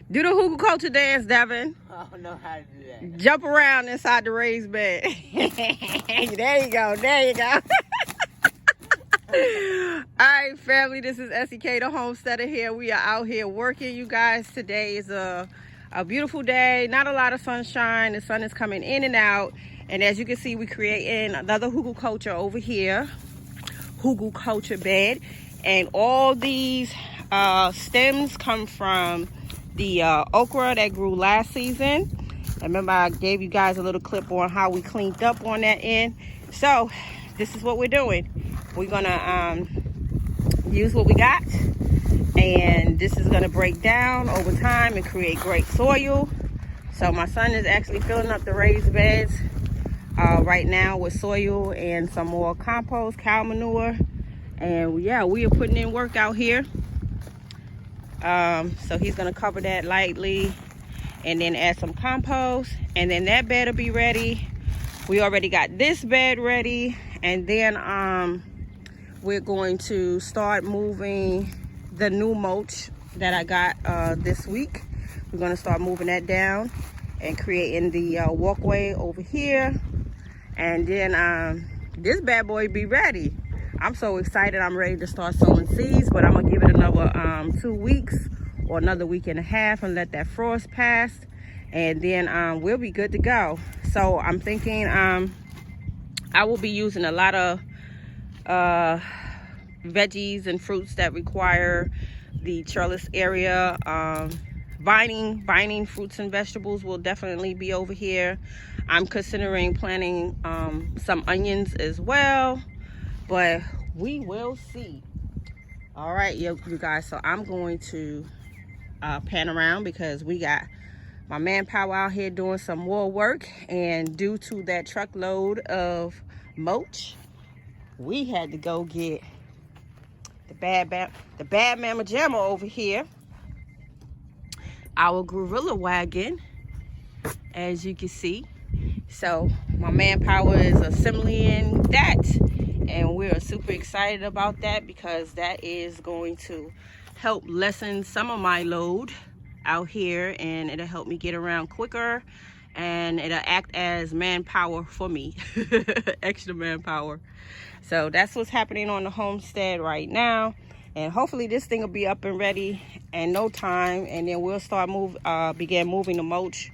Do the hookah culture dance, Devin. I don't know how to do that. Jump around inside the raised bed. There you go. There you go. Alright, family, this is Esik the Homesteaddah here. We are out here working, you guys. Today is a beautiful day. Not a lot of sunshine. The sun is coming in and out. And as you can see, we're creating another hookah culture over here. Hookah culture bed. And all these stems come from the okra that grew last season. Remember, I gave you guys a little clip on how we cleaned up on that end. So this is what we're doing. We're gonna use what we got, and this is gonna break down over time and create great soil. So my son is actually filling up the raised beds right now with soil and some more compost, cow manure. And yeah, we are putting in work out here. So he's gonna cover that lightly and then add some compost, and then that bed will be ready. We already got this bed ready, and then we're going to start moving the new mulch that I got this week. We're gonna start moving that down and creating the walkway over here, and then this bad boy be ready. I'm so excited. I'm ready to start sowing seeds, but I'm gonna give it another 2 weeks or another week and a half and let that frost pass, and then we'll be good to go. So I'm thinking I will be using a lot of veggies and fruits that require the trellis area. Vining fruits and vegetables will definitely be over here. I'm considering planting some onions as well, but we will see. All right, you guys, so I'm going to pan around because we got my manpower out here doing some more work, and due to that truckload of mulch, we had to go get the bad mama jamma over here, our gorilla wagon, as you can see. So my manpower is assembling that, and we're super excited about that because that is going to help lessen some of my load out here, and it'll help me get around quicker, and it'll act as manpower for me. Extra manpower. So that's what's happening on the homestead right now, and hopefully this thing will be up and ready in no time, and then we'll start begin moving the mulch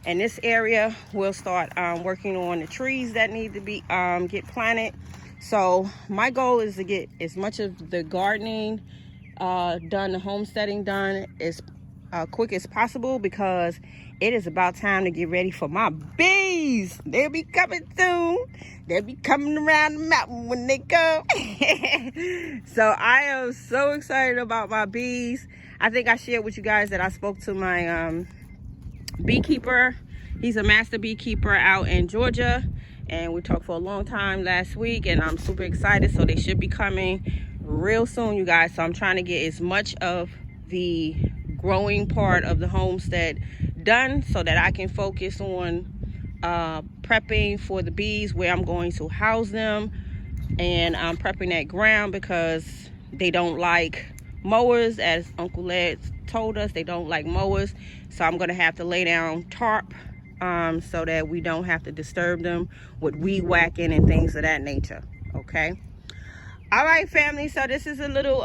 in this area. We'll start working on the trees that need to be get planted. So my goal is to get as much of the gardening done, the homesteading done as quick as possible, because it is about time to get ready for my bees. They'll be coming soon. They'll be coming around the mountain when they come. So I am so excited about my bees. I think I shared with you guys that I spoke to my beekeeper. He's a master beekeeper out in Georgia, and we talked for a long time last week, and I'm super excited. So they should be coming real soon, you guys. So I'm trying to get as much of the growing part of the homestead done so that I can focus on prepping for the bees, where I'm going to house them, and I'm prepping that ground because they don't like mowers. As Uncle Led told us, they don't like mowers. So I'm going to have to lay down tarp so that we don't have to disturb them with weed whacking and things of that nature. Okay. All right, family, so this is a little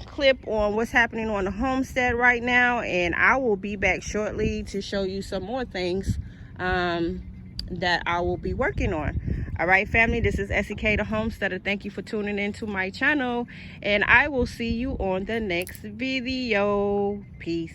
clip on what's happening on the homestead right now, and I will be back shortly to show you some more things that I will be working on. All right, family, this is Esik the Homesteaddah. Thank you for tuning into my channel, and I will see you on the next video. Peace.